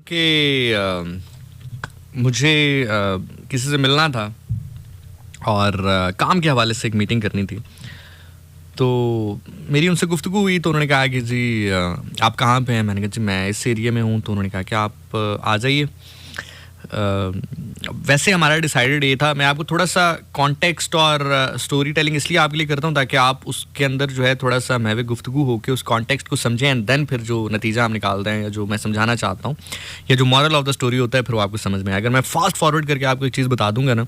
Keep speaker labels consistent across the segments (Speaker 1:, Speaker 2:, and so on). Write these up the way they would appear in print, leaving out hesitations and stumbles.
Speaker 1: कि मुझे किसी से मिलना था और काम के हवाले से एक मीटिंग करनी थी। तो मेरी उनसे गुफ्तगू हुई तो उन्होंने कहा कि जी आप कहाँ पे हैं? मैंने कहा जी मैं इस एरिया में हूँ। तो उन्होंने कहा कि आप आ जाइए। वैसे हमारा डिसाइडेड ये था। मैं आपको थोड़ा सा कॉन्टेक्स्ट और स्टोरी टेलिंग इसलिए आपके लिए करता हूँ ताकि आप उसके अंदर जो है थोड़ा सा महवे गुफ्तगू होकर उस कॉन्टेक्स्ट को समझें एंड देन फिर जो नतीजा हम निकालते हैं या जो मैं समझाना चाहता हूँ या जो मॉरल ऑफ द स्टोरी होता है फिर वो आपको समझ में आए। अगर मैं फास्ट फॉरवर्ड करके आपको एक चीज़ बता दूंगा ना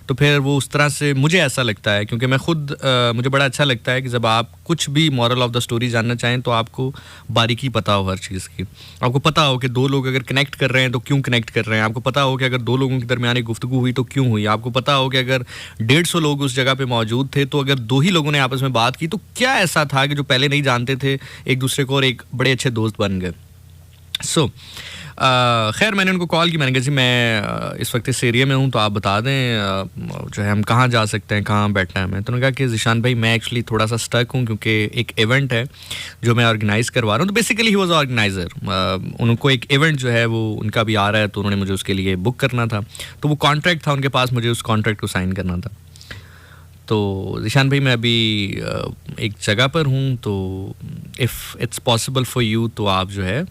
Speaker 1: तो फिर वो उस तरह से मुझे ऐसा लगता है, क्योंकि मैं खुद मुझे बड़ा अच्छा लगता है कि जब आप कुछ भी मॉरल ऑफ द स्टोरी जानना चाहें तो आपको बारीकी पता हो हर चीज़ की। आपको पता हो कि दो लोग अगर कनेक्ट कर रहे हैं तो क्यों कनेक्ट कर रहे हैं। आपको पता हो कि अगर दो लोगों के दरमियान एक गुफ्तगू हुई तो क्यों हुई। आपको पता हो कि अगर 150 लोग उस जगह पे मौजूद थे तो अगर दो ही लोगों ने आपस में बात की तो क्या ऐसा था कि जो पहले नहीं जानते थे एक दूसरे को और एक बड़े अच्छे दोस्त बन गए। खैर मैंने उनको कॉल की। मैंने कहा जी मैं इस वक्त इस एरिया में हूँ तो आप बता दें जो है हम कहाँ जा सकते हैं, कहाँ बैठना है। मैं तो उन्होंने कहा कि ज़ीशान भाई मैं एक्चुअली थोड़ा सा स्टक हूँ क्योंकि एक इवेंट है जो मैं ऑर्गेनाइज़ करवा रहा हूँ। तो बेसिकली ही वाज ऑर्गेनाइज़र। उनको एक इवेंट जो है वो उनका भी आ रहा है तो उन्होंने मुझे उसके लिए बुक करना था। तो वो कॉन्ट्रैक्ट था उनके पास, मुझे उस कॉन्ट्रैक्ट को साइन करना था। तो ज़ीशान भाई मैं अभी एक जगह पर हूँ तो if it's possible for you तो आप जो है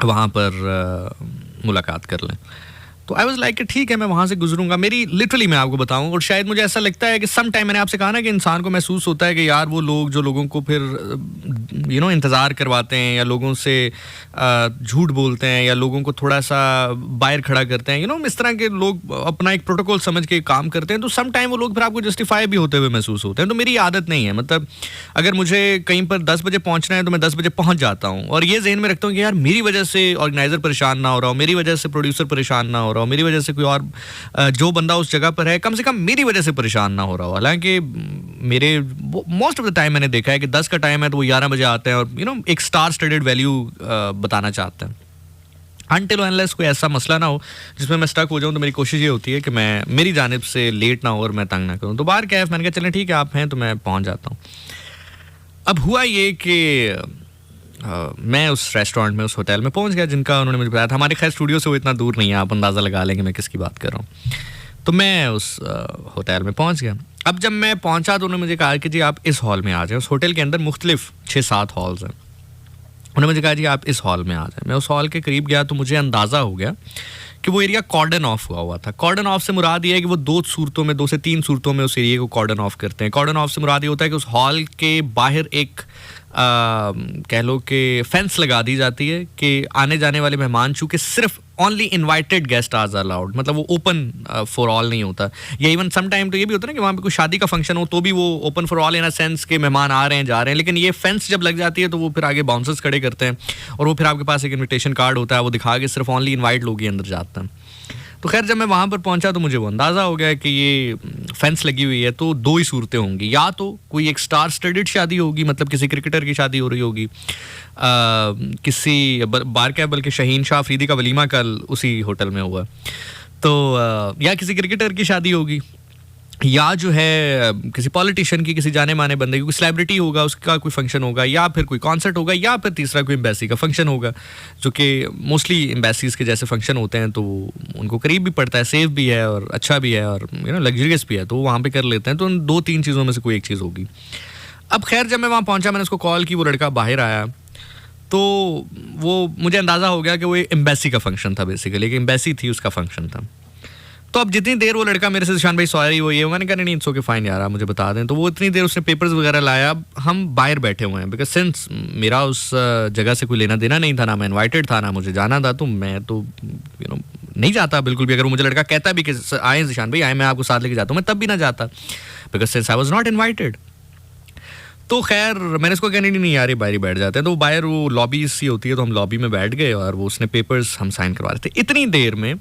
Speaker 1: वहाँ पर मुलाकात कर लें। तो आई वाज लाइक कि ठीक है मैं वहाँ से गुजरूंगा। मेरी लिटरली मैं आपको बताऊं और शायद मुझे ऐसा लगता है कि सम टाइम मैंने आपसे कहा ना कि इंसान को महसूस होता है कि यार वो लोग जो लोगों को फिर इंतज़ार करवाते हैं या लोगों से झूठ बोलते हैं या लोगों को थोड़ा सा बाहर खड़ा करते हैं, इस तरह के लोग अपना एक प्रोटोकॉल समझ के काम करते हैं तो सम टाइम वो लोग फिर आपको जस्टिफाई भी होते हुए महसूस होते हैं। तो मेरी आदत नहीं है, मतलब अगर मुझे कहीं पर 10 बजे पहुँचना है तो मैं 10 बजे पहुँच जाता हूँ और ये ज़हन में रखता हूँ कि यार मेरी वजह से ऑर्गेनाइज़र परेशान ना हो रहा हो, मेरी वजह से प्रोड्यूसर परेशान ना हो रहा हो, मेरी वजह से कोई और जो बंदा उस जगह पर है कम से कम मेरी वजह से परेशान ना हो रहा हो। हालांकि मेरे मोस्ट ऑफ द टाइम मैंने देखा है कि 10 का टाइम है तो वो 11 बजे आते हैं और एक स्टार स्टडीड वैल्यू बताना चाहते हैं। अनटिल अनलेस कोई ऐसा मसला ना हो जिसमें मैं स्टक हो जाऊं तो मेरी कोशिश ये होती है कि मैं मेरी जानिब से लेट ना हो और मैं तंग ना करूं। तो बाहर क्या है, मैंने कहा चलें ठीक है आप हैं तो मैं पहुंच जाता हूं। अब हुआ ये कि मैं उस रेस्टोरेंट में उस होटल में पहुंच गया जिनका उन्होंने मुझे बताया था। हमारे खैर स्टूडियो से वो इतना दूर नहीं है, आप अंदाज़ा लगा लेंगे मैं किसकी बात कर रहा हूँ। तो मैं उस होटल में पहुंच गया। अब जब मैं पहुंचा तो उन्होंने मुझे कहा कि जी आप इस हॉल में आ जाएं। उस होटल के अंदर मुख्तलिफ 6-7 हॉल्स हैं। उन्होंने मुझे कहा जी आप इस हॉल में आ जाएं। मैं उस हॉल के करीब गया तो मुझे अंदाज़ा हो गया कि वो एरिया कॉर्डन ऑफ हुआ था। कॉर्डन ऑफ से मुराद ये है कि वो 2 से 3 सूरतों में उस एरिया को कॉर्डन ऑफ करते हैं। कॉर्डन ऑफ से मुराद ये होता है कि उस हॉल के बाहर एक कह लो कि फेंस लगा दी जाती है कि आने जाने वाले मेहमान चूँकि सिर्फ only invited guest are allowed, मतलब वो ओपन फॉर ऑल नहीं होता। या इवन सम टाइम तो ये भी होता है ना कि वहाँ पे कोई शादी का फंक्शन हो तो भी वो open for all in a sense के मेहमान आ रहे हैं जा रहे हैं, लेकिन ये फेंस जब लग जाती है तो वो फिर आगे बाउंसर्स खड़े करते हैं और वो फिर आपके पास एक इन्विटेशन कार्ड होता है, वो दिखा के सिर्फ ओनली इन्वाइट लोग ही अंदर जाते हैं। तो खैर जब मैं वहाँ पर पहुँचा तो मुझे वो अंदाज़ा हो गया कि ये फेंस लगी हुई है तो 2 ही सूरतें होंगी। या तो कोई एक स्टार स्टडीड शादी होगी, मतलब किसी क्रिकेटर की शादी हो रही होगी, किसी बार क्या बल्कि शाहीन शाह अफरीदी का वलीमा कल उसी होटल में हुआ, तो या किसी क्रिकेटर की शादी होगी, या जो है किसी पॉलिटिशियन की, किसी जाने माने बंदे की, कोई सेलिब्रिटी होगा उसका कोई फंक्शन होगा, या फिर कोई कॉन्सर्ट होगा, या फिर तीसरा कोई एम्बेसी का फंक्शन होगा, जो कि मोस्टली एम्बेसीज के जैसे फंक्शन होते हैं तो उनको करीब भी पड़ता है, सेफ भी है और अच्छा भी है और लग्जरियस भी है, तो वो वहाँ पे कर लेते हैं। तो उन 2-3 चीज़ों में से कोई एक चीज़ होगी। अब खैर जब मैं वहाँ पहुँचा मैंने उसको कॉल की, वो लड़का बाहर आया तो वो मुझे अंदाज़ा हो गया कि वो एम्बेसी का फंक्शन था, बेसिकली एक एम्बेसी थी उसका फंक्शन था। तो अब जितनी देर वो लड़का मेरे से ज़ीशान भाई सॉरी वो ये, मैंने कहा नहीं इट्स ओके फाइन यार आप मुझे बता दें, तो वो इतनी देर उसने पेपर्स वगैरह लाया। अब हम बाहर बैठे हुए हैं बिकॉज सिंस मेरा उस जगह से कोई लेना देना नहीं था, ना मैं इनवाइटेड था ना मुझे जाना था, तो मैं तो नहीं जाता बिल्कुल भी। अगर वो मुझे लड़का कहता भी कि आए ज़ीशान भाई आए मैं आपको साथ लेके जाता हूँ, मैं तब भी ना जाता because since I was not invited. तो खैर मैंने उसको कहने नहीं यार ये बाहर ही बैठ जाते हैं। तो बाहर वो लॉबी सी होती है तो हम लॉबी में बैठ गए और वो उसने पेपर्स हम साइन करवा रहे थे। इतनी देर में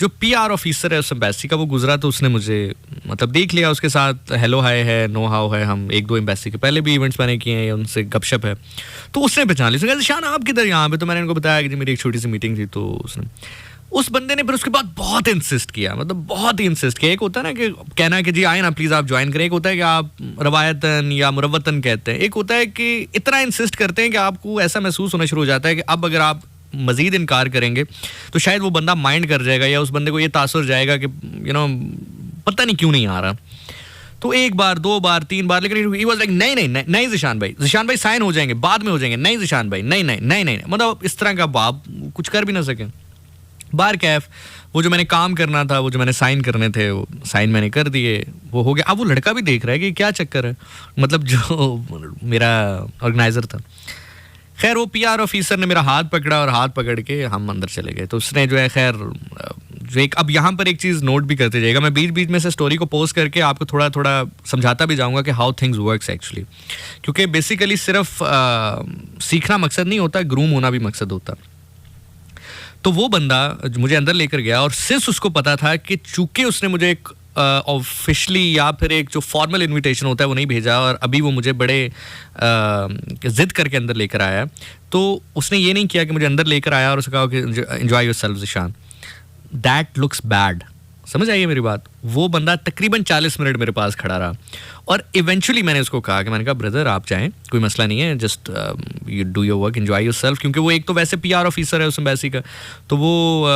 Speaker 1: जो PR ऑफिसर है उस एम्बेसी का वो गुजरा तो उसने मुझे मतलब देख लिया, उसके साथ हेलो हाय है, नो हाउ है, हम 1-2 एम्बेसी के पहले भी इवेंट्स मैंने किए हैं, उनसे गपशप है, तो उसने पहचान लिया। उसने शान आप किधर यहाँ पे? तो मैंने उनको बताया कि जी मेरी एक छोटी सी मीटिंग थी। तो उसने उस बंदे ने फिर उसके बाद बहुत इंसिस्ट किया, मतलब बहुत ही इंसिस्ट किया। एक होता है ना कि कहना कि जी आए ना प्लीज़ आप ज्वाइन करें, एक होता है कि आप रवायतन या मुरवतन कहते हैं, एक होता है कि इतना इंसिस्ट करते हैं कि आपको ऐसा महसूस होना शुरू हो जाता है कि अब अगर आप मज़ीद इनकार करेंगे तो शायद वो बंदा माइंड कर जाएगा या उस बंदे को ये तासुर जाएगा कि पता नहीं क्यों नहीं आ रहा। तो एक बार, दो बार, तीन बार, लेकिन ही वाज लाइक नहीं नहीं नहीं नहीं ज़िशान भाई साइन हो जाएंगे, बाद में हो जाएंगे, नहीं ज़िशान भाई नहीं नहीं नहीं नहीं, मतलब इस तरह का बाप कुछ कर भी ना सके। बार कैफ वो जो मैंने काम करना था, वो जो मैंने साइन करने थे, वो साइन मैंने कर दिए, वो हो गया। अब वो लड़का भी देख रहा है कि क्या चक्कर है, मतलब जो मेरा ऑर्गेनाइजर था। खैर वो पीआर ऑफिसर ने मेरा हाथ पकड़ा और हाथ पकड़ के हम अंदर चले गए। तो उसने जो है खैर जो एक, अब यहाँ पर एक चीज़ नोट भी करते जाइएगा, मैं बीच बीच में से स्टोरी को पोस्ट करके आपको थोड़ा थोड़ा समझाता भी जाऊँगा कि हाउ थिंग्स वर्क्स एक्चुअली, क्योंकि बेसिकली सिर्फ सीखना मकसद नहीं होता, ग्रूम होना भी मकसद होता। तो वो बंदा मुझे अंदर लेकर गया और सिंस उसको पता था कि चूंकि उसने मुझे एक ऑफिशियली या फिर एक जो फॉर्मल इनविटेशन होता है वो नहीं भेजा और अभी वो मुझे बड़े ज़िद करके अंदर लेकर आया, तो उसने ये नहीं किया कि मुझे अंदर लेकर आया और उसने कहा कि enjoy yourself Zeeshan. That looks bad. समझ आइए मेरी बात। वो बंदा तकरीबन 40 मिनट मेरे पास खड़ा रहा और इवेंचुअली मैंने उसको कहा कि मैंने कहा ब्रदर आप चाहें, कोई मसला नहीं है, just you do your work, enjoy yourself, क्योंकि वो एक तो वैसे पीआर ऑफिसर है उस एम्बेसी का, तो वो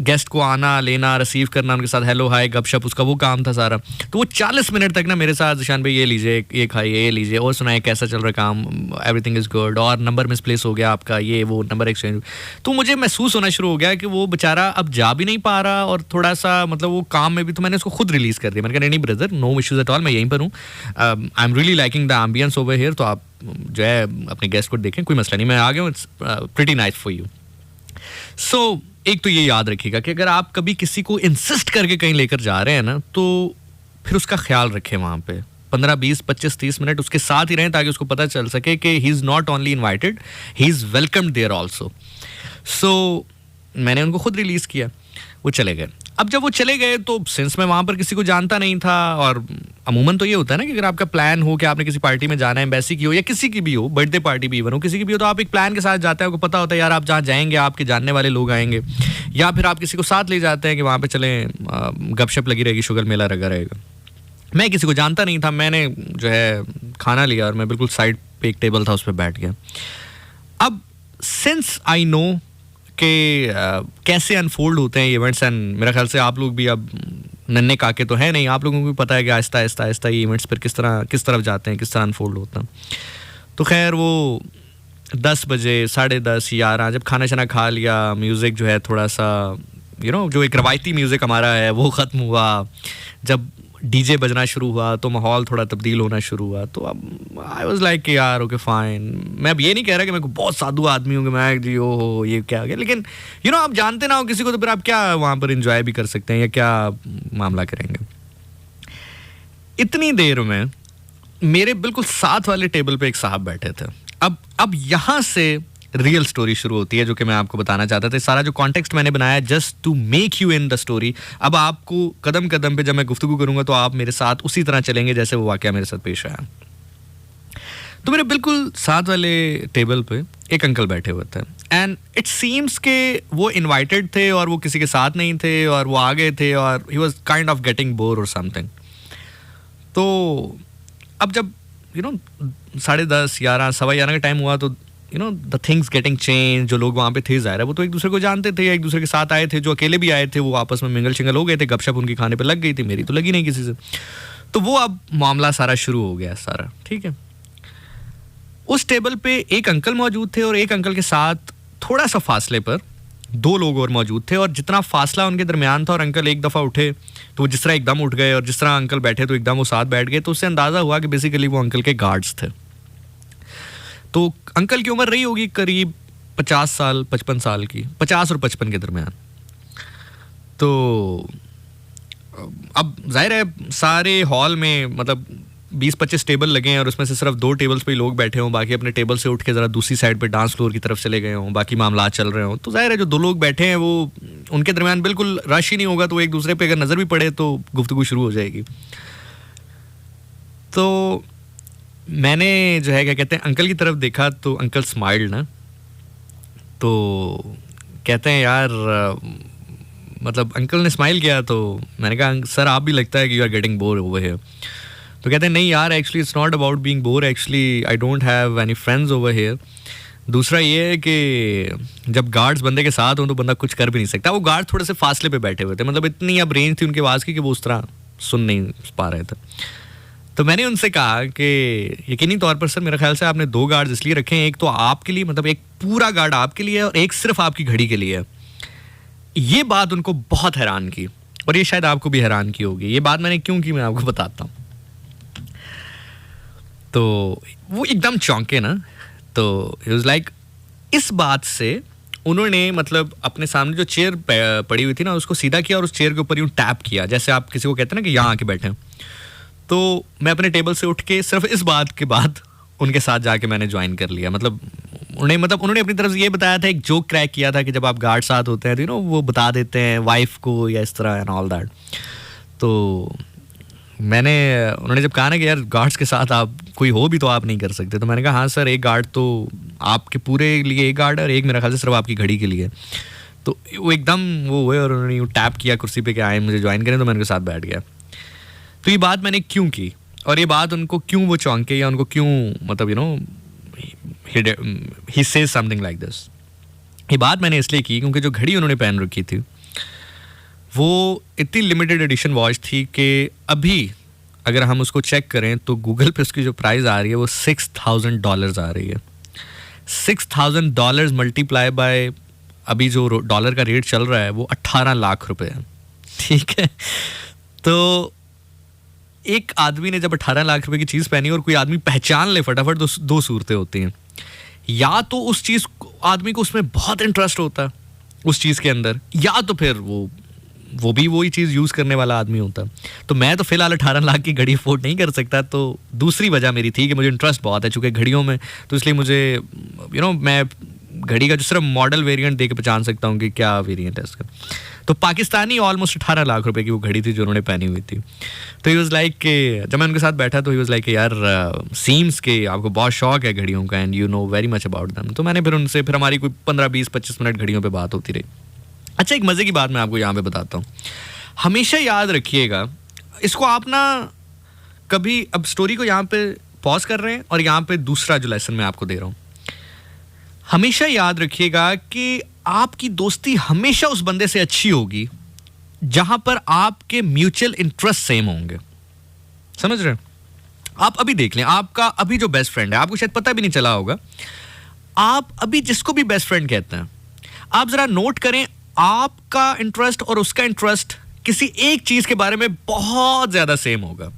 Speaker 1: गेस्ट को आना लेना रिसीव करना, उनके साथ हेलो हाय गपशप, उसका वो काम था सारा। तो वो 40 मिनट तक ना मेरे साथ ज़िशान भाई ये लीजिए, ये खाइए, ये लीजिए, और सुनाए कैसा चल रहा काम, एवरीथिंग इज़ गुड, और नंबर मिसप्लेस हो गया आपका, ये वो नंबर एक्सचेंज। तो मुझे महसूस होना शुरू हो गया कि वो बेचारा अब जा भी नहीं पा रहा और थोड़ा सा मतलब वो काम में भी, तो मैंने उसको खुद रिलीज़ कर दिया। मैंने कहा नहीं brother, no issues at all, मैं यहीं पर हूँ, I am really liking the ambience over here, तो आप जो है अपने गेस्ट को देखें, कोई मसला नहीं, मैं आ गया हूँ, प्रीटी नाइस फॉर यू। सो एक तो ये याद रखिएगा कि अगर आप कभी किसी को इंसिस्ट करके कहीं लेकर जा रहे हैं ना, तो फिर उसका ख्याल रखें, वहाँ पे 15, 20, 25, 30 मिनट उसके साथ ही रहें ताकि उसको पता चल सके कि he is not only invited, he is welcomed there also. So मैंने उनको खुद रिलीज़ किया, वो चले गए। अब जब वो चले गए तो सिंस मैं वहाँ पर किसी को जानता नहीं था, और अमूमन तो ये होता है ना कि अगर आपका प्लान हो कि आपने किसी पार्टी में जाना है, एम्बेसी की हो या किसी की भी हो, बर्थडे पार्टी भी इवन हो, किसी की भी हो, तो आप एक प्लान के साथ जाते हैं, आपको पता होता है यार आप जहाँ जाएंगे आपके जानने वाले लोग आएंगे, या फिर आप किसी को साथ ले जाते हैं कि वहाँ पर चलें, गपशप लगी रहेगी, शुगर मेला लगा रहेगा। मैं किसी को जानता नहीं था, मैंने जो है खाना लिया और मैं बिल्कुल साइड पे एक टेबल था उस पर बैठ गया। अब सिंस आई नो कि कैसे अनफोल्ड होते हैं इवेंट्स, एंड मेरा ख्याल से आप लोग भी अब नन्हे काके तो है नहीं, आप लोगों को भी पता है कि आहिस्ता आहिस्ता आहिस्ता ये इवेंट्स पर किस तरफ जाते हैं, किस तरह अनफोल्ड होता है। तो खैर वो 10 बजे, 10:30, 11 जब खाना शाना खा लिया, म्यूज़िक जो है थोड़ा सा जो एक रवायती म्यूज़िक हमारा है वो ख़त्म हुआ, जब डीजे बजना शुरू हुआ तो माहौल थोड़ा तब्दील होना शुरू हुआ। तो अब आई वाज लाइक कि यार ओके फाइन, मैं अब ये नहीं कह रहा कि मैं बहुत साधु आदमी हूँ कि मैं जी ओ ये क्या हो गया, लेकिन आप जानते ना हो किसी को तो फिर आप क्या वहाँ पर इंजॉय भी कर सकते हैं या क्या मामला करेंगे। इतनी देर में मेरे बिल्कुल साथ वाले टेबल पे एक साहब बैठे थे। अब यहाँ से रियल स्टोरी शुरू होती है जो कि मैं आपको बताना चाहता था। सारा जो कॉन्टेक्स्ट मैंने बनाया just to make you in the story. अब आपको कदम कदम पे जब मैं गुफ्तगू करूंगा तो आप मेरे साथ उसी तरह चलेंगे जैसे वो वाकया मेरे साथ पेश आया। तो मेरे बिल्कुल साथ वाले टेबल पे एक अंकल बैठे हुए थे एंड इट सीम्स के वो इनवाइटेड थे और वो किसी के साथ नहीं थे और वो आ गए थे और he was kind of getting bore और समथिंग। तो अब जब 10:30, 11, 11:15 का टाइम हुआ तो द थिंग्स गेटिंग चेंज। जो लोग वहाँ पे थे ज़ाहिर है वो तो एक दूसरे को जानते थे, एक दूसरे के साथ आए थे, जो अकेले भी आए थे वो आपस में मिंगल शिंगल हो गए थे, गपशप उनकी खाने पे लग गई थी, मेरी तो लगी नहीं किसी से। तो वो अब मामला सारा शुरू हो गया सारा, ठीक है। उस टेबल पे एक अंकल मौजूद थे और एक अंकल के साथ थोड़ा सा फासले पर 2 लोग और मौजूद थे, और जितना फासला उनके दरमियान था और अंकल एक दफ़ा उठे तो वो जिस तरह एकदम उठ गए और जिस तरह अंकल बैठे तो एकदम वो साथ बैठ गए। तो उससे अंदाज़ा हुआ कि बेसिकली वो अंकल के गार्ड्स थे। तो अंकल की उम्र रही होगी करीब 50 साल 55 साल की, 50 और 55 के दरमियान। तो अब जाहिर है सारे हॉल में मतलब 20-25 टेबल लगे हैं और उसमें से सिर्फ 2 टेबल्स पे लोग बैठे हों, बाकी अपने टेबल से उठ के ज़रा दूसरी साइड पे डांस फ्लोर की तरफ चले गए हों, बाकी मामला चल रहे हों। तो जाहिर है जो 2 लोग बैठे हैं वो उनके दरमियान बिल्कुल रश ही नहीं होगा, तो एक दूसरे पे अगर नज़र भी पड़े तो गुफ्तगू शुरू हो जाएगी। तो मैंने जो है क्या कहते हैं अंकल की तरफ देखा तो अंकल स्माइल्ड ना, तो कहते हैं यार मतलब अंकल ने स्माइल किया तो मैंने कहा सर आप भी लगता है कि you are getting bore over here. तो कहते हैं नहीं यार actually it's not about being bore, actually I don't have any friends over here, दूसरा ये है कि जब गार्ड्स बंदे के साथ हों तो बंदा कुछ कर भी नहीं सकता। वो गार्ड थोड़े से फासले पे बैठे हुए थे, मतलब इतनी अब रेंज थी उनकी आवाज़ की कि वो उस तरह सुन नहीं पा रहे थे। तो मैंने उनसे कहा कि यकीनी तौर पर सर मेरा ख्याल से आपने 2 गार्ड्स इसलिए रखे हैं, एक तो आपके लिए, मतलब एक पूरा गार्ड आपके लिए है और एक सिर्फ आपकी घड़ी के लिए है। ये बात उनको बहुत हैरान की और ये शायद आपको भी हैरान की होगी। ये बात मैंने क्यों की मैं आपको बताता हूँ। तो वो एकदम चौंके ना, तो इट वाज लाइक इस बात से उन्होंने मतलब अपने सामने जो चेयर पड़ी हुई थी ना उसको सीधा किया और उस चेयर के ऊपर यूँ टैप किया, जैसे आप किसी को कहते हैं ना कि यहाँ आके बैठे। तो मैं अपने टेबल से उठ के सिर्फ इस बात के बाद उनके साथ जाके मैंने ज्वाइन कर लिया। मतलब उन्होंने अपनी तरफ से ये बताया था, एक जोक क्रैक किया था कि जब आप गार्ड साथ होते हैं तो वो बता देते हैं वाइफ को या इस तरह एंड ऑल दैट। तो उन्होंने जब कहा ना कि यार गार्ड्स के साथ आप कोई हो भी तो आप नहीं कर सकते, तो मैंने कहा हाँ सर, एक गार्ड तो आपके पूरे लिए एक गार्ड है और एक मेरा ख्याल से सिर्फ आपकी घड़ी के लिए। तो वो एकदम वो हुए और उन्होंने टैप किया कुर्सी पे कि आए मुझे ज्वाइन करें, तो मैं उनके साथ बैठ गया। तो ये बात मैंने क्यों की और ये बात उनको क्यों वो चौंके या उनको क्यों मतलब he says something like this, ये बात मैंने इसलिए की क्योंकि जो घड़ी उन्होंने पहन रखी थी वो इतनी लिमिटेड एडिशन वॉच थी कि अभी अगर हम उसको चेक करें तो गूगल पे उसकी जो प्राइस आ रही है वो $6,000 आ रही है। $6,000 मल्टीप्लाई बाय अभी जो डॉलर का रेट चल रहा है वो 18 लाख रुपए है। ठीक है, तो एक आदमी ने जब 18 लाख रुपए की चीज़ पहनी और कोई आदमी पहचान ले फटाफट, तो 2 सूरतें होती हैं। या तो उस चीज़ आदमी को उसमें बहुत इंटरेस्ट होता है उस चीज़ के अंदर, या तो फिर वो भी वही चीज़ यूज़ करने वाला आदमी होता। तो मैं तो फिलहाल 18 लाख की घड़ी अफोर्ड नहीं कर सकता। तो दूसरी वजह मेरी थी कि मुझे इंटरेस्ट बहुत है चूँकि घड़ियों में, तो इसलिए मुझे मैं घड़ी का जो सिर्फ मॉडल वेरिएंट देख के पहचान सकता हूँ कि क्या वेरिएंट है इसका। तो पाकिस्तानी ऑलमोस्ट 18 लाख रुपए की वो घड़ी थी जो उन्होंने पहनी हुई थी। तो ही वाज लाइक कि जब मैं उनके साथ बैठा तो ही वाज लाइक यार सीम्स के आपको बहुत शौक है घड़ियों का and you know very much about them. तो मैंने फिर हमारी कोई 15-20-25 मिनट घड़ियों पे बात होती रही। अच्छा, एक मज़े की बात मैं आपको यहाँ पे बताता हूँ। हमेशा याद रखिएगा इसको, आप ना कभी, अब स्टोरी को यहाँ पे पॉज कर रहे हैं और यहाँ पे दूसरा जो लेसन मैं आपको दे रहा हूँ, हमेशा याद रखिएगा कि आपकी दोस्ती हमेशा उस बंदे से अच्छी होगी जहां पर आपके म्यूचुअल इंटरेस्ट सेम होंगे। समझ रहे हैं? आप अभी देख लें, आपका अभी जो बेस्ट फ्रेंड है, आपको शायद पता भी नहीं चला होगा, आप अभी जिसको भी बेस्ट फ्रेंड कहते हैं, आप जरा नोट करें आपका इंटरेस्ट और उसका इंटरेस्ट किसी एक चीज के बारे में बहुत ज्यादा सेम होगा।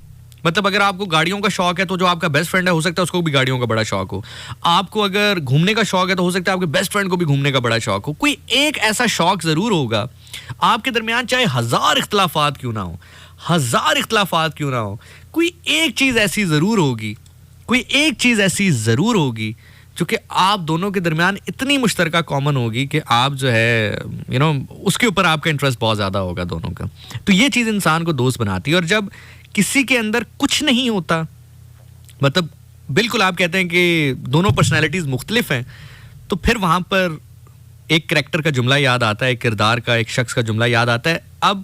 Speaker 1: मतलब अगर आपको गाड़ियों का शौक है तो जो आपका बेस्ट फ्रेंड है हो सकता है उसको भी गाड़ियों का बड़ा शौक हो। आपको अगर घूमने का शौक है तो हो सकता है आपके बेस्ट फ्रेंड को भी घूमने का बड़ा शौक हो। कोई एक ऐसा शौक जरूर होगा आपके दरमियान, चाहे 1000 इख्तलाफात क्यों ना हो, 1000 इख्तलाफात क्यों ना हो, कोई एक चीज ऐसी जरूर होगी, कोई एक चीज ऐसी जरूर होगी जो कि आप दोनों के दरमियान इतनी मुश्तरका कॉमन होगी कि आप जो है उसके ऊपर आपका इंटरेस्ट बहुत ज्यादा होगा दोनों का। तो ये चीज इंसान को दोस्त बनाती है। और जब किसी के अंदर कुछ नहीं होता, मतलब बिल्कुल आप कहते हैं कि दोनों पर्सनैलिटीज मुख्तलिफ हैं, तो फिर वहां पर एक करैक्टर का जुमला याद आता है, एक किरदार का, एक शख्स का जुमला याद आता है। अब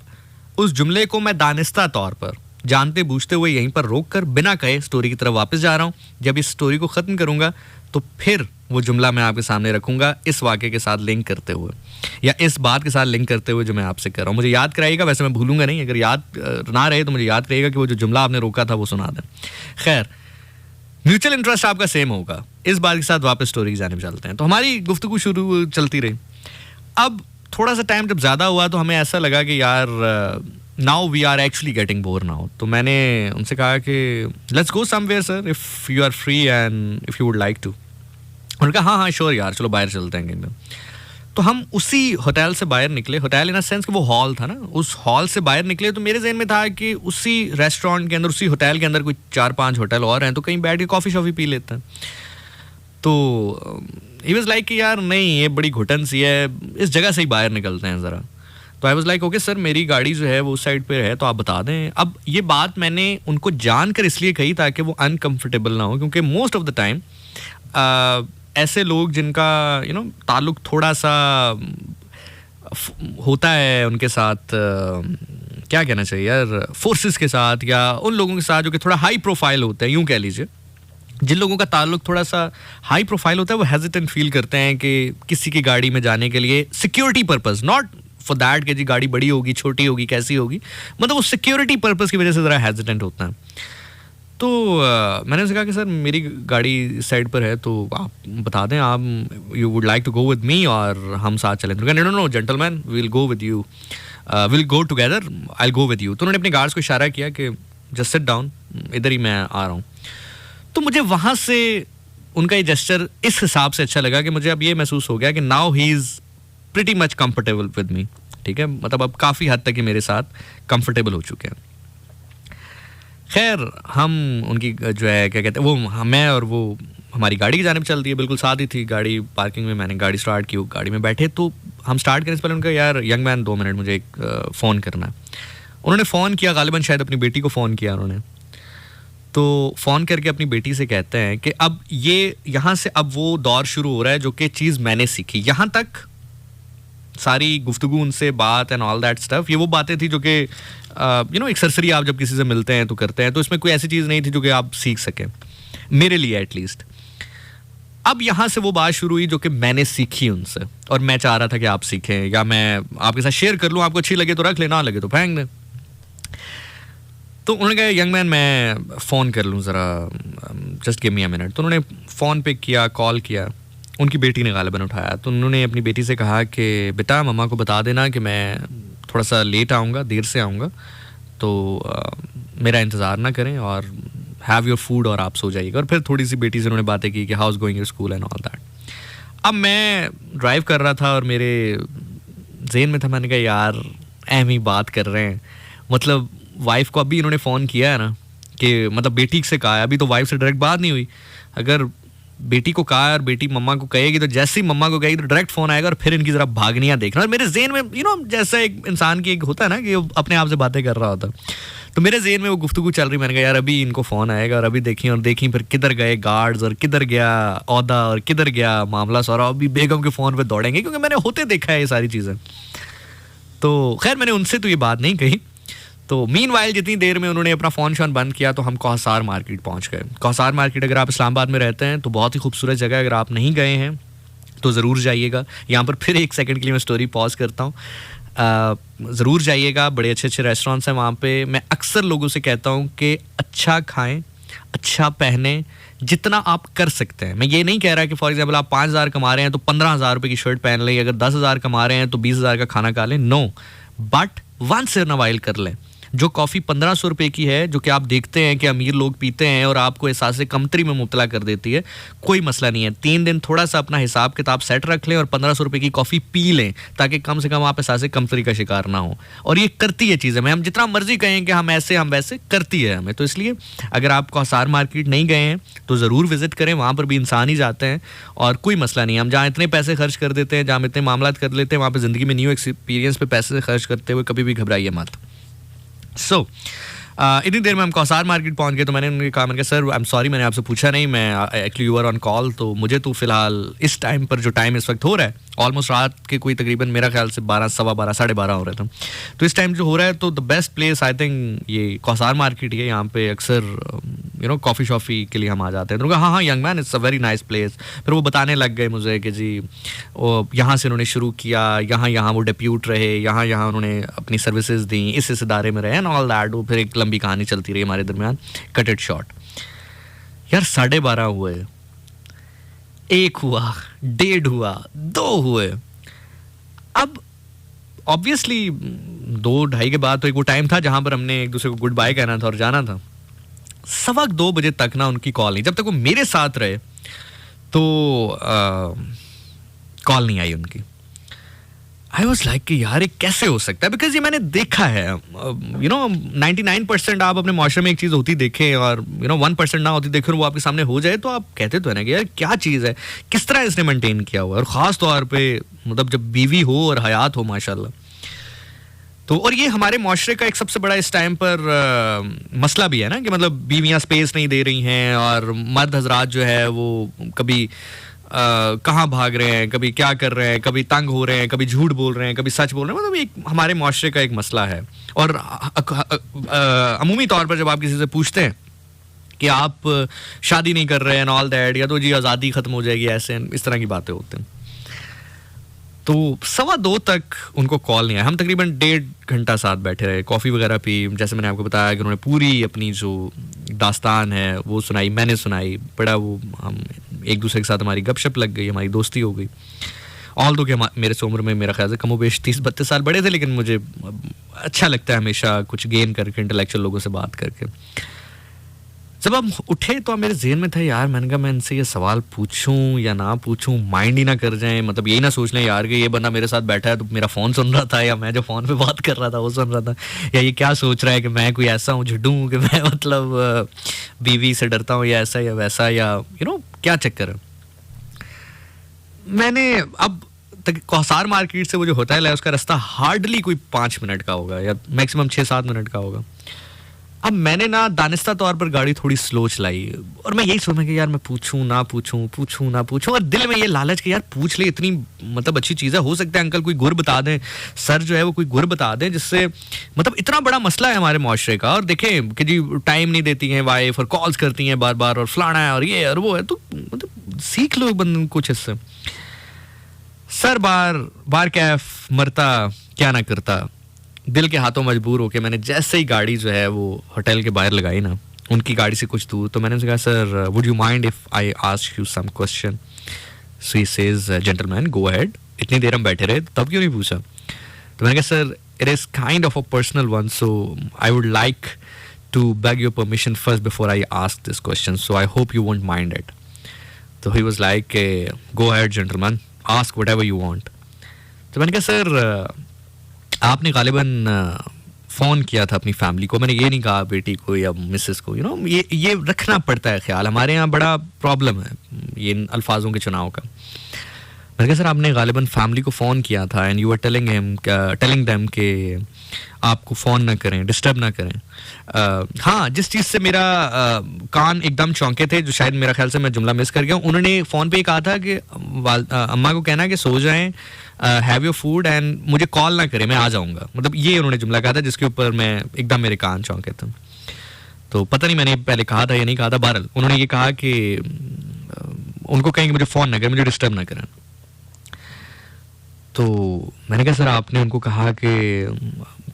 Speaker 1: उस जुमले को मैं दानिस्ता तौर पर जानते बूझते हुए यहीं पर रोक कर बिना कहे स्टोरी की तरफ वापस जा रहा हूं। जब इस स्टोरी को खत्म करूंगा तो फिर वो जुमला मैं आपके सामने रखूंगा इस वाक़े के साथ लिंक करते हुए, या इस बात के साथ लिंक करते हुए जो मैं आपसे कर रहा हूँ। मुझे याद कराइएगा, वैसे मैं भूलूंगा नहीं, अगर याद ना रहे तो मुझे याद कराइएगा कि वो जो जुमला आपने रोका था वो सुना दें। खैर, म्यूचुअल इंटरेस्ट आपका सेम होगा, इस बात के साथ वापस स्टोरी की जानिब चलते हैं। तो हमारी गुफ्तगू शुरू चलती रही। अब थोड़ा सा टाइम जब ज़्यादा हुआ तो हमें ऐसा लगा कि यार now we are actually getting bore now. तो मैंने उनसे कहा कि let's go somewhere sir, if you are free and if you would like to. उन्होंने कहा हाँ श्योर यार, चलो बाहर चलते हैं कहीं। तो हम उसी होटल से बाहर निकले, होटल इन अ सेंस कि वो हॉल था ना, उस हॉल से बाहर निकले तो मेरे जहन में था कि उसी रेस्टोरेंट के अंदर, उसी होटल के अंदर कोई 4-5 होटल और हैं, तो कहीं बैठ के कॉफ़ी शॉफ़ी पी लेते हैं। तो ही वाज लाइक कि यार नहीं, ये बड़ी घुटन सी है, इस जगह से ही बाहर निकलते हैं ज़रा। तो I was like okay sir, मेरी गाड़ी जो है वो उस साइड पे है, तो आप बता दें। अब ये बात मैंने उनको जानकर इसलिए कही ताकि वो अनकम्फर्टेबल ना हो, क्योंकि मोस्ट ऑफ द टाइम ऐसे लोग जिनका ताल्लुक थोड़ा सा होता है उनके साथ, क्या कहना चाहिए यार, फोर्सेस के साथ, या उन लोगों के साथ जो कि थोड़ा हाई प्रोफाइल होते हैं, यूँ कह लीजिए, जिन लोगों का ताल्लुक थोड़ा सा हाई प्रोफाइल होता है वो हेजिटेंट फील करते हैं कि किसी की गाड़ी में जाने के लिए, security purpose, not for that कि जी गाड़ी बड़ी होगी, छोटी होगी, कैसी होगी, मतलब वो सिक्योरिटी पर्पस की वजह से ज़रा हेजिटेंट होता है। तो मैंने उनसे कहा कि सर मेरी गाड़ी इस साइड पर है, तो आप बता दें, आप you would like to go with me और हम साथ चलें? तो no no gentleman, we will go with you, will go together, I will go with you. तो उन्होंने अपने गार्ड्स को इशारा किया कि जस्ट सिट डाउन, इधर ही मैं आ रहा हूँ। तो मुझे वहाँ से उनका ये जेस्चर इस हिसाब से अच्छा लगा कि मुझे अब ये महसूस हो गया कि now he is pretty much comfortable with me, ठीक है, मतलब अब काफ़ी हद तक ये मेरे साथ कंफर्टेबल हो चुके हैं। खैर हम उनकी जो है क्या कहते हैं वो, मैं और वो हमारी गाड़ी की जानिब चल दी है, बिल्कुल साथ ही थी गाड़ी पार्किंग में, मैंने गाड़ी स्टार्ट की, वो गाड़ी में बैठे। तो हम स्टार्ट करने से पहले उनका, यार यंग मैन 2 मिनट, मुझे एक फ़ोन करना है। उन्होंने फ़ोन किया, गालिबन शायद अपनी बेटी को फ़ोन किया उन्होंने। तो फ़ोन करके अपनी बेटी से कहते हैं कि अब ये यहाँ से अब वो दौर शुरू हो रहा है जो कि चीज़ मैंने सीखी। यहाँ तक सारी गुफ्तगू उनसे, बात एंड ऑल दैट स्टफ, ये वो बातें थी जो कि एक सरसरी आप जब किसी से मिलते हैं तो करते हैं, तो इसमें कोई ऐसी चीज़ नहीं थी जो कि आप सीख सकें, मेरे लिए एटलीस्ट। अब यहाँ से वो बात शुरू हुई जो कि मैंने सीखी उनसे, और मैं चाह रहा था कि आप सीखें, या मैं आपके साथ शेयर कर लूँ, आपको अच्छी लगे तो रख ले, ना लगे तो फेंक दें। तो उन्होंने कहा यंग मैन मैं फ़ोन कर लूँ ज़रा, just give me a minute. तो उन्होंने फ़ोन पिक किया, कॉल किया, उनकी बेटी ने गालिबन उठाया। तो उन्होंने अपनी बेटी से कहा कि बेटा मम्मा को बता देना कि मैं थोड़ा सा लेट आऊँगा, देर से आऊँगा, तो मेरा इंतज़ार ना करें, और हैव योर फूड, और आप सो जाइएगा। और फिर थोड़ी सी बेटी से उन्होंने बातें की कि how is going your school and all that. अब मैं ड्राइव कर रहा था और मेरे जेहन में था, मैंने कहा यार अहम ही बात कर रहे हैं, मतलब वाइफ को अभी इन्होंने फ़ोन किया है ना, कि मतलब बेटी से कहा है, अभी तो वाइफ से डायरेक्ट बात नहीं हुई। अगर बेटी को कहा है और बेटी मम्मा को कहेगी, तो जैसे ही मम्मा को कहेगी तो डायरेक्ट फ़ोन आएगा, और फिर इनकी ज़रा भागनियाँ देखना। और मेरे जेहन में जैसा एक इंसान की एक होता है ना कि अपने आप से बातें कर रहा होता, तो मेरे जेहन में वो गुफ्तगू चल रही। मैंने कहा यार अभी इनको फ़ोन आएगा, और अभी देखी फिर किधर गए गार्ड्स, और किधर गया औहदा, और किधर गया मामला सारा, अभी बेगम के फ़ोन पर दौड़ेंगे, क्योंकि मैंने होते देखा है ये सारी चीज़ें। तो खैर मैंने उनसे तो ये बात नहीं कही। तो मीनवाइल जितनी देर में उन्होंने अपना फ़ोन शोन बंद किया, तो हम कौसार मार्केट पहुंच गए। कौसार मार्केट अगर आप इस्लामाबाद में रहते हैं तो बहुत ही खूबसूरत जगह है, अगर आप नहीं गए हैं तो ज़रूर जाइएगा। यहाँ पर फिर 1 सेकंड के लिए मैं स्टोरी पॉज करता हूँ, ज़रूर जाइएगा, बड़े अच्छे अच्छे रेस्टोरेंट्स हैं वहाँ पे। मैं अक्सर लोगों से कहता हूँ कि अच्छा खाएँ, अच्छा पहने, जितना आप कर सकते हैं। मैं ये नहीं कह रहा कि फॉर एग्जाम्पल आप 5,000 कमा रहे हैं तो 15,000 रुपये की शर्ट पहन लें, अगर 10,000 कमा रहे हैं तो 20,000 का खाना खा लें, no, but once in a while कर लें। जो कॉफ़ी 1,500 रुपये की है, जो कि आप देखते हैं कि अमीर लोग पीते हैं और आपको एहसास कमतरी में मुब्तला कर देती है, कोई मसला नहीं है। 3 दिन थोड़ा सा अपना हिसाब किताब सेट रख लें और 1,500 रुपये की कॉफ़ी पी लें, ताकि कम से कम आप एहसास कमतरी का शिकार ना हो। और ये करती है चीज़ें, हम जितना मर्जी कहें कि हम ऐसे हम वैसे, करती है हमें। तो इसलिए अगर आप कौसार मार्केट नहीं गए हैं तो ज़रूर विज़िट करें, वहाँ पर भी इंसान ही जाते हैं और कोई मसला नहीं है। हम जहाँ इतने पैसे खर्च कर देते हैं, जहाँ इतने मामला कर लेते हैं, वहाँ पर ज़िंदगी में न्यू एक्सपीरियंस पे पैसे खर्च करते हुए कभी भी घबराइए मत। सो इतनी देर में हम कौसार मार्केट पहुंच गए। तो मैंने उनके कहा, मैंने कहा सर आई एम सॉरी, मैंने आपसे पूछा नहीं, मैं actually you are on call, तो मुझे तो फिलहाल इस टाइम पर जो टाइम इस वक्त हो रहा है, ऑलमोस्ट रात के कोई तकरीबन मेरा ख्याल से 12, सवा 12, साढ़े 12 हो रहे थे। तो इस टाइम जो हो रहा है, तो the best place I think ये कौसार मार्केट ही है। यहाँ पे अक्सर कॉफ़ी शॉफ़ी के लिए हम आ जाते हैं। तो उन्होंने कहा हाँ young man, it's a very nice place. फिर वो बताने लग गए मुझे कि जी यहाँ से उन्होंने शुरू किया, यहाँ वो डिप्यूट रहे, यहाँ उन्होंने अपनी सर्विसेज दी, इस इदारे में रहे एंड ऑल दैट। वो फिर एक लंबी कहानी चलती रही हमारे दरमियान, कट इट शॉर्ट। यार 12:30 हुए, 1 हुआ, 1:30 हुआ, 2 हुए। अब ऑब्वियसली 2-2:30 के बाद तो एक वो टाइम था जहां पर हमने एक दूसरे को गुड बाय कहना था और जाना था। 2:15 बजे तक ना उनकी कॉल नहीं, जब तक वो मेरे साथ रहे तो कॉल नहीं आई उनकी। आई वॉज लाइक कि यार ये कैसे हो सकता है, बिकॉज ये मैंने देखा है 99% आप अपने माशरे में एक चीज़ होती देखें और 1% ना होती देखें और वो आपके सामने हो जाए, तो आप कहते तो है ना कि यार क्या चीज़ है, किस तरह इसने मेंटेन किया हुआ है। और ख़ास तौर पे मतलब जब बीवी हो और हयात हो माशाल्लाह। तो और ये हमारे माशरे का एक सबसे बड़ा इस टाइम पर मसला भी है ना कि मतलब बीवियाँ स्पेस नहीं दे रही हैं और मर्द हजरात जो है वो कभी कहाँ भाग रहे हैं, कभी क्या कर रहे हैं, कभी तंग हो रहे हैं, कभी झूठ बोल रहे हैं, कभी सच बोल रहे हैं। मतलब एक हमारे माशरे का एक मसला है। और अमूमी तौर पर जब आप किसी से पूछते हैं कि आप शादी नहीं कर रहे हैं एंड ऑल दैट, या तो जी आज़ादी ख़त्म हो जाएगी, ऐसे इस तरह की बातें होती हैं। तो 1:15 तक उनको कॉल नहीं आया। हम तकरीबन 1.5 घंटा साथ बैठे रहे, कॉफ़ी वगैरह पी। जैसे मैंने आपको बताया कि उन्होंने पूरी अपनी जो दास्तान है वो सुनाई, मैंने सुनाई। बड़ा वो हम एक दूसरे के साथ हमारी गपशप लग गई, हमारी दोस्ती हो गई। ऑल दो कि मेरे से उम्र में मेरा ख्याल से कमोबेश 30-32 साल बड़े थे, लेकिन मुझे अच्छा लगता है हमेशा कुछ गेन करके, इंटेलेक्चुअल लोगों से बात करके। जब हम उठे तो मेरे ज़हन में था यार, मैंने कहा मैं इनसे ये सवाल पूछूं या ना पूछूं, माइंड ही ना कर जाएं, मतलब यही ना सोच लें यार कि ये बंदा मेरे साथ बैठा है तो मेरा फ़ोन सुन रहा था, या मैं जो फ़ोन पे बात कर रहा था वो सुन रहा था, या ये क्या सोच रहा है कि मैं कोई ऐसा हूँ झुड्डू हूँ कि मैं मतलब बीवी से डरता हूँ, या ऐसा या वैसा, या क्या चक्कर है। मैंने अब तक कौसार मार्केट से वो जो होटल है उसका रास्ता हार्डली कोई 5 मिनट का होगा, या मैक्सिमम 6-7 मिनट का होगा। अब मैंने ना दानिस्ता तौर पर गाड़ी थोड़ी स्लो चलाई, और मैं यही सोचा कि यार मैं पूछूं ना पूछूं, और दिल में ये लालच कि यार पूछ ले, इतनी मतलब अच्छी चीज़ है, हो सकता है अंकल कोई गुर बता दें, सर जो है वो कोई गुर बता दें, जिससे मतलब इतना बड़ा मसला है हमारे माशरे का। और देखें कि जी टाइम नहीं देती हैं वाइफ, और कॉल्स करती हैं बार बार, और फलाना है और ये और वो है, तो मतलब सीख लो बंद कुछ इससे। सर बार कैफ मरता क्या ना करता, दिल के हाथों मजबूर होके मैंने जैसे ही गाड़ी जो है वो होटल के बाहर लगाई ना, उनकी गाड़ी से कुछ दूर, तो मैंने उनसे कहा sir would you mind if I ask you some question. So he says gentleman go ahead. इतनी देर हम बैठे रहे तब क्यों नहीं पूछा, तो मैंने कहा sir it is kind of a personal one, so I would like to beg your permission first before I ask this question, so I hope you won't mind it. तो he was like go ahead gentleman, ask whatever you want. तो मैंने कहा sir आपने गालिबन phone किया था अपनी family को, मैंने ये नहीं कहा बेटी को या मिसेस को, ये रखना पड़ता है ख्याल, हमारे यहाँ बड़ा प्रॉब्लम है ये इन अल्फाजों के चुनाव का। मैंने कहा सर आपने गालिबन फैमिली को फ़ोन किया था and you are telling them कि आपको फ़ोन ना करें, डिस्टर्ब ना करें। हाँ, जिस चीज़ से मेरा कान एकदम चौंके थे, जो शायद मेरा ख्याल से मैं जुमला मिस कर गया हूँ, उन्होंने फ़ोन पे ही कहा था कि अम्मा को कहना कि सो जाएं, हैव योर फूड एंड मुझे कॉल ना करें, मैं आ जाऊँगा। मतलब ये उन्होंने जुमला कहा था जिसके ऊपर मैं एकदम मेरे कान चौंके थे। तो पता नहीं मैंने पहले कहा था या नहीं कहा था, बहरहाल उन्होंने ये कहा कि उनको कहें कि मुझे फ़ोन ना करें, मुझे डिस्टर्ब ना करें। तो मैंने कहा सर आपने उनको कहा कि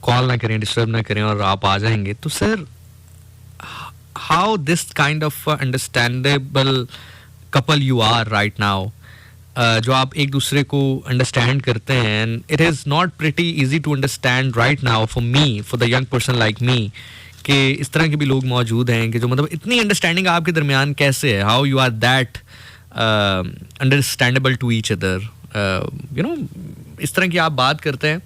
Speaker 1: कॉल ना करें, डिस्टर्ब ना करें और आप आ जाएंगे, तो sir how this kind of understandable couple you are right now, जो आप एक दूसरे को अंडरस्टैंड करते हैं, and it is not pretty easy to understand right now for me, for the young person like me, कि इस तरह के भी लोग मौजूद हैं कि जो मतलब इतनी अंडरस्टैंडिंग आपके दरमियान कैसे है, how you are that understandable to each other, इस तरह की आप बात करते हैं।